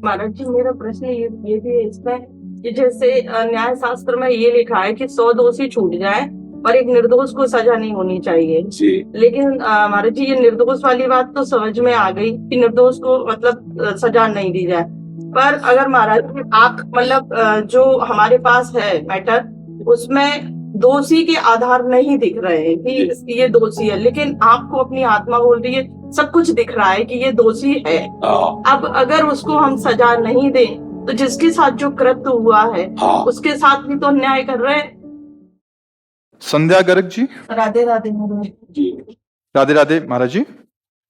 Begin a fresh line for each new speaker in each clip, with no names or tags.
महाराज जी, मेरा प्रश्न ये भी है इसमें कि जैसे न्याय शास्त्र में ये लिखा है कि 100 दोषी छूट जाए और एक निर्दोष को सजा नहीं होनी चाहिए जी। लेकिन महाराज जी, ये निर्दोष वाली बात तो समझ में आ गई कि निर्दोष को मतलब सजा नहीं दी जाए। पर अगर महाराज जी आप मतलब जो हमारे पास है मैटर, उसमें दोषी के आधार नहीं दिख रहे हैं कि ये दोषी है, लेकिन आपको अपनी आत्मा बोल रही है, सब कुछ दिख रहा है कि ये दोषी है। अब अगर उसको हम सजा नहीं दें तो जिसके साथ जो कृत्य हुआ है उसके साथ भी तो अन्याय कर रहे हैं।
संध्या गर्ग जी।
राधे राधे महाराज जी।
राधे राधे महाराज जी।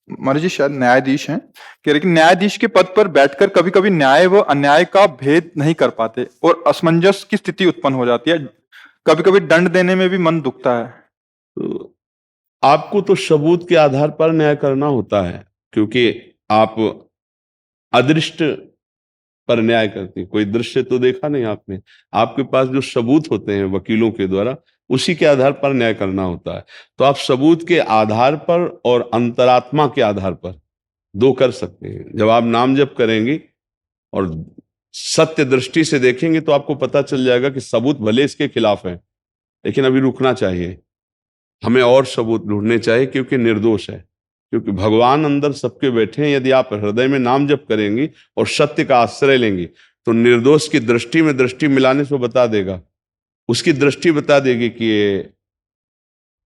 महाराज जी शायद न्यायाधीश हैं, कह रहे कि न्यायाधीश के पद पर बैठकर कभी कभी न्याय व अन्याय का भेद नहीं कर पाते और असमंजस की स्थिति उत्पन्न हो जाती है। कभी कभी दंड देने में भी मन दुखता है।
तो आपको तो सबूत के आधार पर न्याय करना होता है, क्योंकि आप अदृष्ट पर न्याय करते हैं। कोई दृश्य तो देखा नहीं आपने, आपके पास जो सबूत होते हैं वकीलों के द्वारा, उसी के आधार पर न्याय करना होता है। तो आप सबूत के आधार पर और अंतरात्मा के आधार पर दो कर सकते हैं। जब आप नाम जप करेंगे और सत्य दृष्टि से देखेंगे तो आपको पता चल जाएगा कि सबूत भले इसके खिलाफ है, लेकिन अभी रुकना चाहिए, हमें और सबूत ढूंढने चाहिए, क्योंकि निर्दोष है। क्योंकि भगवान अंदर सबके बैठे हैं। यदि आप हृदय में नाम जप करेंगी और सत्य का आश्रय लेंगी तो निर्दोष की दृष्टि में दृष्टि मिलाने से बता देगा, उसकी दृष्टि बता देगी कि ये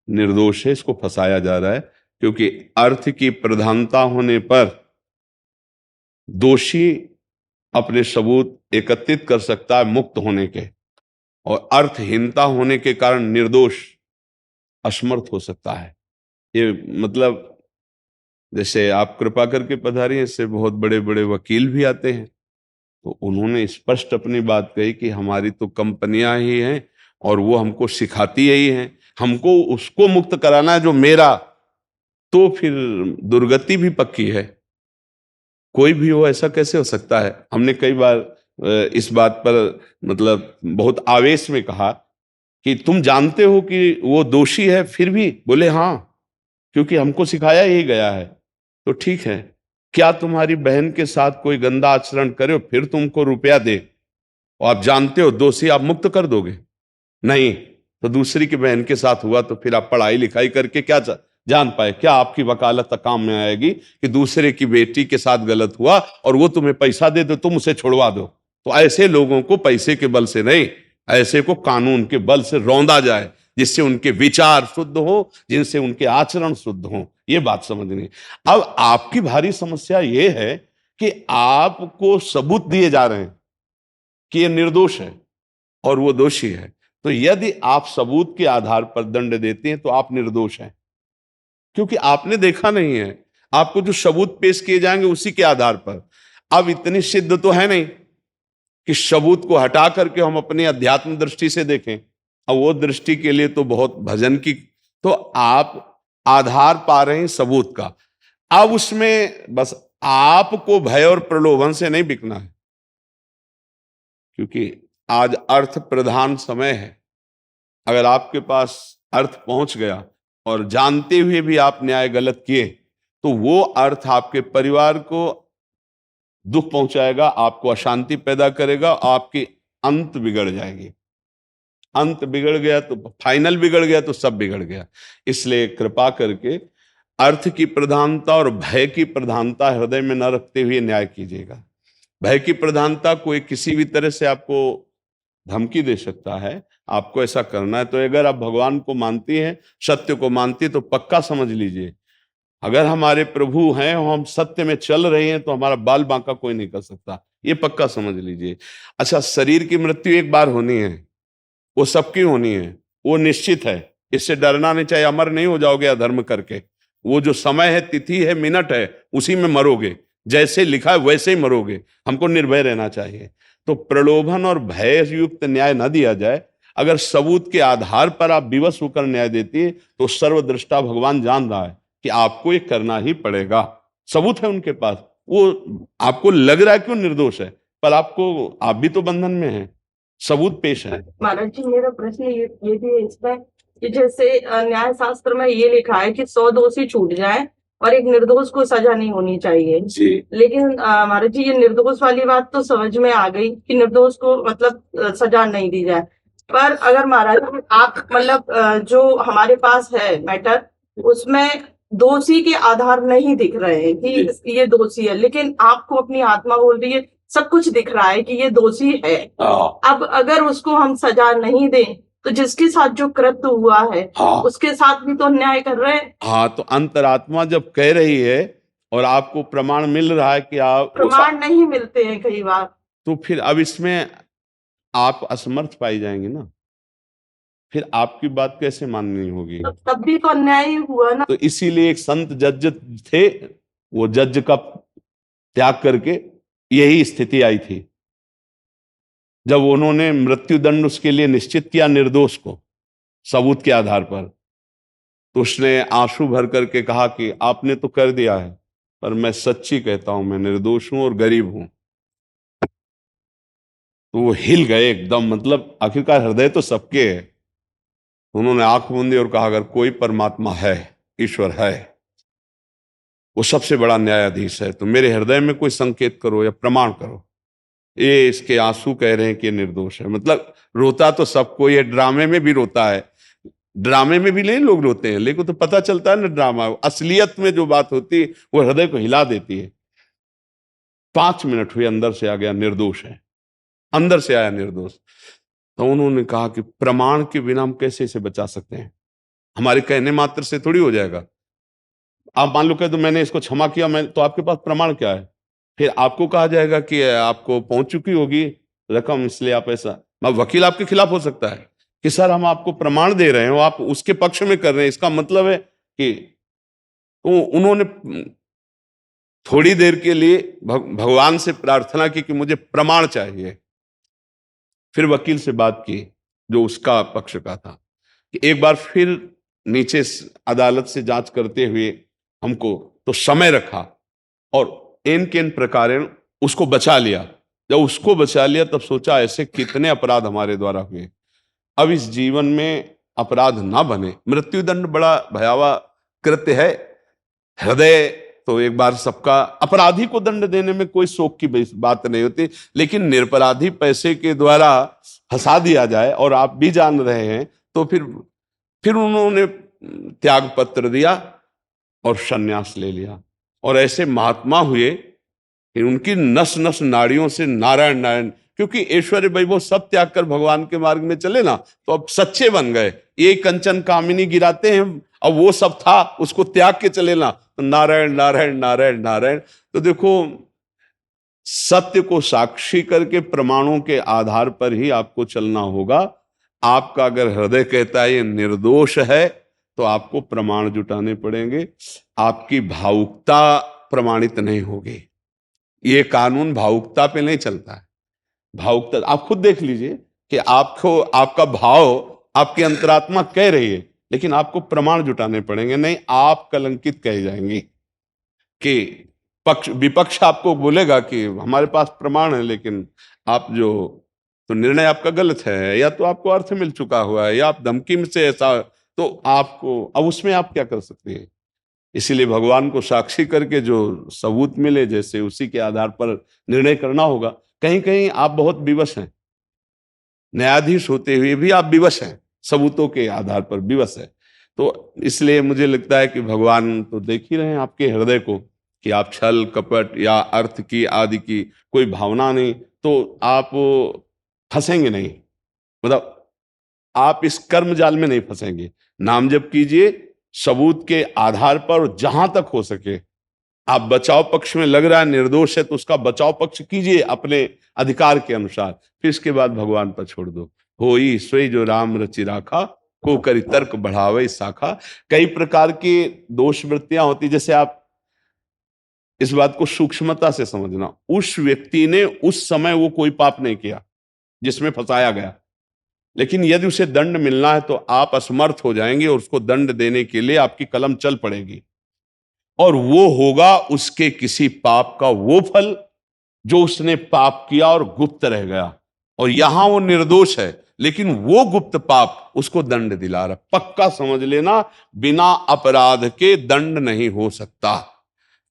निर्दोष है, इसको फंसाया जा रहा है। क्योंकि अर्थ की प्रधानता होने पर दोषी अपने सबूत एकत्रित कर सकता है मुक्त होने के, और अर्थहीनता होने के कारण निर्दोष असमर्थ हो सकता है। ये मतलब जैसे आप कृपा करके पधारी, इससे बहुत बड़े बड़े वकील भी आते हैं, तो उन्होंने स्पष्ट अपनी बात कही कि हमारी तो कंपनियां ही हैं और वो हमको सिखाती ही हैं, हमको उसको मुक्त कराना है जो मेरा, तो फिर दुर्गति भी पक्की है। कोई भी हो, ऐसा कैसे हो सकता है? हमने कई बार इस बात पर मतलब बहुत आवेश में कहा कि तुम जानते हो कि वो दोषी है, फिर भी बोले हाँ, क्योंकि हमको सिखाया ही गया है। तो ठीक है, क्या तुम्हारी बहन के साथ कोई गंदा आचरण करे और फिर तुमको रुपया दे और आप जानते हो दोषी, आप मुक्त कर दोगे? नहीं। तो दूसरी की बहन के साथ हुआ तो फिर आप पढ़ाई लिखाई करके क्या जान पाए? क्या आपकी वकालत काम में आएगी कि दूसरे की बेटी के साथ गलत हुआ और वो तुम्हें पैसा दे दो, तुम उसे छुड़वा दो? तो ऐसे लोगों को पैसे के बल से नहीं, ऐसे को कानून के बल से रौंदा जाए, जिससे उनके विचार शुद्ध हो, जिनसे उनके आचरण शुद्ध हो। ये बात समझनी। अब आपकी भारी समस्या ये है कि आपको सबूत दिए जा रहे हैं कि ये निर्दोष है और वो दोषी है। तो यदि आप सबूत के आधार पर दंड देते हैं तो आप निर्दोष हैं, क्योंकि आपने देखा नहीं है। आपको जो सबूत पेश किए जाएंगे उसी के आधार पर। अब इतनी सिद्ध तो है नहीं कि सबूत को हटा करके हम अपनी अध्यात्म दृष्टि से देखें। अब वो दृष्टि के लिए तो बहुत भजन की, तो आप आधार पा रहे हैं सबूत का। अब उसमें बस आपको भय और प्रलोभन से नहीं बिकना है, क्योंकि आज अर्थ प्रधान समय है। अगर आपके पास अर्थ पहुंच गया और जानते हुए भी आप न्याय गलत किए, तो वो अर्थ आपके परिवार को दुख पहुंचाएगा, आपको अशांति पैदा करेगा, आपकी अंत बिगड़ जाएगी। अंत बिगड़ गया तो फाइनल बिगड़ गया तो सब बिगड़ गया। इसलिए कृपा करके अर्थ की प्रधानता और भय की प्रधानता हृदय में न रखते हुए न्याय कीजिएगा। भय की प्रधानता कोई किसी भी तरह से आपको धमकी दे सकता है, आपको ऐसा करना है तो अगर आप भगवान को मानती हैं, सत्य को मानती है, तो पक्का समझ लीजिए, अगर हमारे प्रभु हैं और हम सत्य में चल रहे हैं तो हमारा बाल बांका कोई नहीं कर सकता। ये पक्का समझ लीजिए। अच्छा, शरीर की मृत्यु एक बार होनी है, वो सबकी होनी है, वो निश्चित है, इससे डरना नहीं चाहिए। अमर नहीं हो जाओगे अधर्म करके। वो जो समय है, तिथि है, मिनट है, उसी में मरोगे, जैसे लिखा है वैसे ही मरोगे। हमको निर्भय रहना चाहिए। तो प्रलोभन और भय युक्त न्याय न दिया जाए। अगर सबूत के आधार पर आप विवश होकर न्याय देती है तो सर्वदृष्टा भगवान जान रहा है कि आपको ये करना ही पड़ेगा। सबूत है उनके पास, वो आपको लग रहा है क्यों निर्दोष है, पर आप भी तो बंधन में हैं, सबूत पेश है।
महाराज जी, मेरा प्रश्न ये भी है इसमें कि जैसे न्याय शास्त्र में ये लिखा है कि 100 दोषी छूट जाए और एक निर्दोष को सजा नहीं होनी चाहिए।
जी
लेकिन महाराज जी, ये निर्दोष वाली बात तो समझ में आ गई कि निर्दोष को मतलब सजा नहीं दी जाए। पर अगर महाराज जी आप मतलब जो हमारे पास है मैटर, उसमें दोषी के आधार नहीं दिख रहे हैं कि ये दोषी है, लेकिन आपको अपनी आत्मा बोल रही है, सब कुछ दिख रहा है कि ये दोषी है। अब अगर उसको हम सजा नहीं दें तो जिसके साथ जो कृत्य हुआ है उसके साथ भी तो अन्याय कर रहे हैं।
हाँ, तो अंतरात्मा जब कह रही है और आपको प्रमाण मिल रहा है कि आप
प्रमाण नहीं मिलते हैं कई बार,
तो फिर अब इसमें आप असमर्थ पाई जाएंगे ना, फिर आपकी बात कैसे माननी होगी?
तब भी तो अन्याय ही हुआ ना।
तो इसीलिए एक संत जज थे, वो जज का त्याग करके यही स्थिति आई थी। जब उन्होंने मृत्युदंड उसके लिए निश्चित किया निर्दोष को सबूत के आधार पर, तो उसने आंसू भर करके कहा कि आपने तो कर दिया है, पर मैं सच्ची कहता हूं, मैं निर्दोष हूं और गरीब हूं। तो वो हिल गए एकदम, मतलब आखिरकार हृदय तो सबके है। उन्होंने आंख मूंदी और कहा, अगर कोई परमात्मा है, ईश्वर है, वो सबसे बड़ा न्यायाधीश है, तो मेरे हृदय में कोई संकेत करो या प्रमाण करो। ये इसके आंसू कह रहे हैं कि निर्दोष है। मतलब रोता तो सब कोई है, ड्रामे में भी रोता है, ड्रामे में भी नहीं लोग रोते हैं, लेकिन तो पता चलता है ना ड्रामा, असलियत में जो बात होती है वो हृदय को हिला देती है। 5 मिनट हुए, अंदर से आ गया निर्दोष है, अंदर से आया निर्दोष। तो उन्होंने कहा कि प्रमाण के बिना हम कैसे इसे बचा सकते हैं, हमारे कहने मात्र से थोड़ी हो जाएगा। आप मान लो कह दो मैंने इसको क्षमा किया, मैं तो आपके पास प्रमाण क्या है? फिर आपको कहा जाएगा कि आपको पहुंच चुकी होगी रकम, इसलिए आप ऐसा, वकील आपके खिलाफ हो सकता है कि सर हम आपको प्रमाण दे रहे हैं, आप उसके पक्ष में कर रहे हैं, इसका मतलब है कि तो उन्होंने थोड़ी देर के लिए भगवान से प्रार्थना की कि मुझे प्रमाण चाहिए। फिर वकील से बात की जो उसका पक्ष का था कि एक बार फिर नीचे अदालत से जांच करते हुए हमको तो समय रखा और इन के इन प्रकार उसको बचा लिया। जब उसको बचा लिया तब सोचा ऐसे कितने अपराध हमारे द्वारा हुए, अब इस जीवन में अपराध ना बने। मृत्युदंड बड़ा भयावह कृत्य है, हृदय तो एक बार सबका, अपराधी को दंड देने में कोई शोक की बात नहीं होती, लेकिन निरपराधी पैसे के द्वारा फंसा दिया जाए और आप भी जान रहे हैं, तो फिर उन्होंने त्याग पत्र दिया और सन्यास ले लिया। और ऐसे महात्मा हुए कि उनकी नस नस नाड़ियों से नारायण नारायण, क्योंकि ऐश्वर्य वैभव सब त्याग कर भगवान के मार्ग में चले ना, तो अब सच्चे बन गए। ये कंचन कामिनी गिराते हैं, अब वो सब था उसको त्याग के चले ना, तो नारायण नारायण नारायण नारायण। तो देखो, सत्य को साक्षी करके प्रमाणों के आधार पर ही आपको चलना होगा। आपका अगर हृदय कहता है ये निर्दोष है, तो आपको प्रमाण जुटाने पड़ेंगे। आपकी भावुकता प्रमाणित नहीं होगी। ये कानून भावुकता पे नहीं चलता है। भावुकता आप खुद देख लीजिए कि आपको, आपका भाव, आपकी अंतरात्मा कह रही है, लेकिन आपको प्रमाण जुटाने पड़ेंगे, नहीं आप कलंकित कह जाएंगे। कि विपक्ष आपको बोलेगा कि हमारे पास प्रमाण है, लेकिन आप जो, तो निर्णय आपका गलत है, या तो आपको अर्थ मिल चुका हुआ है, या आप धमकी से ऐसा, तो आपको अब उसमें आप क्या कर सकते हैं। इसीलिए भगवान को साक्षी करके जो सबूत मिले, जैसे उसी के आधार पर निर्णय करना होगा। कहीं कहीं आप बहुत विवश हैं, न्यायाधीश होते हुए भी आप विवश हैं, सबूतों के आधार पर विवश है। तो इसलिए मुझे लगता है कि भगवान तो देख ही रहे हैं आपके हृदय को, कि आप छल कपट या अर्थ की आदि की कोई भावना नहीं, तो आप फंसेंगे नहीं, मतलब आप इस कर्म जाल में नहीं फंसेंगे। नाम जप कीजिए सबूत के आधार पर, जहां तक हो सके। आप बचाव पक्ष में लग रहा है निर्दोष है, तो उसका बचाव पक्ष कीजिए अपने अधिकार के अनुसार, फिर इसके बाद भगवान पर छोड़ दो। होई सोई जो राम रचि राखा, को करी तर्क बढ़ावे शाखा। कई प्रकार की दोष वृत्तियां होती, जैसे आप इस बात को सूक्ष्मता से समझना, उस व्यक्ति ने उस समय वो कोई पाप नहीं किया जिसमें फंसाया गया, लेकिन यदि उसे दंड मिलना है तो आप असमर्थ हो जाएंगे, और उसको दंड देने के लिए आपकी कलम चल पड़ेगी, और वो होगा उसके किसी पाप का वो फल जो उसने पाप किया और गुप्त रह गया। और यहां वो निर्दोष है, लेकिन वो गुप्त पाप उसको दंड दिला रहा। पक्का समझ लेना, बिना अपराध के दंड नहीं हो सकता।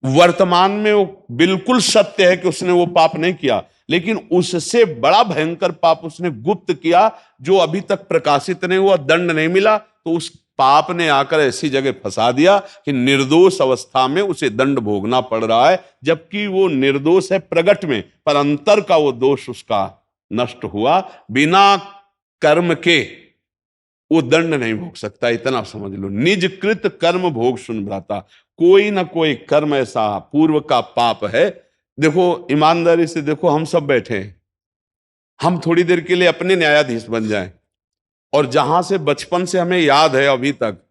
वर्तमान में वो बिल्कुल सत्य है कि उसने वो पाप नहीं किया, लेकिन उससे बड़ा भयंकर पाप उसने गुप्त किया जो अभी तक प्रकाशित नहीं हुआ, दंड नहीं मिला, तो उस पाप ने आकर ऐसी जगह फंसा दिया कि निर्दोष अवस्था में उसे दंड भोगना पड़ रहा है, जबकि वो निर्दोष है प्रगट में, पर अंतर का वो दोष उसका नष्ट हुआ। बिना कर्म के वो दंड नहीं भोग सकता, इतना समझ लो। निजकृत कर्म भोग सुन भ्राता, कोई ना कोई कर्म ऐसा पूर्व का पाप है। देखो ईमानदारी से देखो, हम सब बैठे हैं, हम थोड़ी देर के लिए अपने न्यायाधीश बन जाएं, और जहां से बचपन से हमें याद है अभी तक,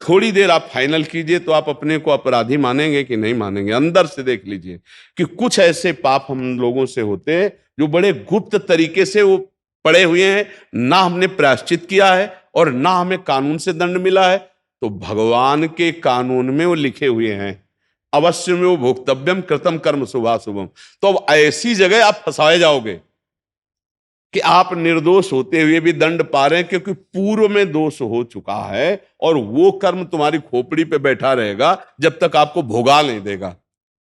थोड़ी देर आप फाइनल कीजिए तो आप अपने को अपराधी मानेंगे कि नहीं मानेंगे? अंदर से देख लीजिए कि कुछ ऐसे पाप हम लोगों से होते हैं जो बड़े गुप्त तरीके से वो पड़े हुए हैं, ना हमने प्रायश्चित किया है और ना हमें कानून से दंड मिला है, तो भगवान के कानून में वो लिखे हुए हैं, अवश्य में वो भोक्तव्यम कृतम कर्म शुभाशुभम। तो अब ऐसी जगह आप फंसाए जाओगे कि आप निर्दोष होते हुए भी दंड पा रहे हैं, क्योंकि पूर्व में दोष हो चुका है और वो कर्म तुम्हारी खोपड़ी पे बैठा रहेगा जब तक आपको भोगा नहीं देगा।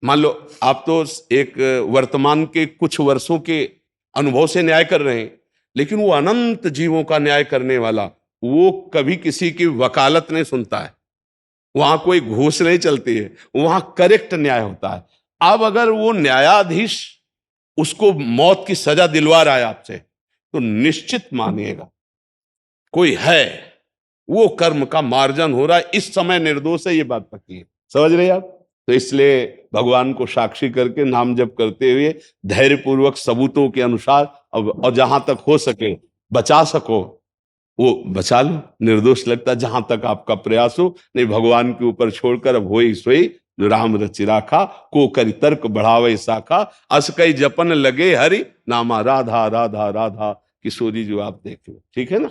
मान लो आप तो एक वर्तमान के कुछ वर्षों के अनुभव से न्याय कर रहे हैं, लेकिन वो अनंत जीवों का न्याय करने वाला, वो कभी किसी की वकालत नहीं सुनता है, वहां कोई घूस नहीं चलती है, वहां करेक्ट न्याय होता है। अब अगर वो न्यायाधीश उसको मौत की सजा दिलवा रहा है आपसे, तो निश्चित मानिएगा कोई है, वो कर्म का मार्जन हो रहा है, इस समय निर्दोष है, ये बात पक्की है। समझ रहे आप? तो इसलिए भगवान को साक्षी करके नाम जप करते हुए धैर्यपूर्वक सबूतों के अनुसार और जहां तक हो सके बचा सको वो बचा लो। निर्दोष लगता जहां तक आपका प्रयास हो, नहीं भगवान के ऊपर छोड़कर अब होई सोई राम रचि राखा, को करी तर्क बढ़ावे शाखा, अस कई जपन लगे हरि नामा, राधा राधा राधा। किशोरी जो आप देख लो, ठीक है ना।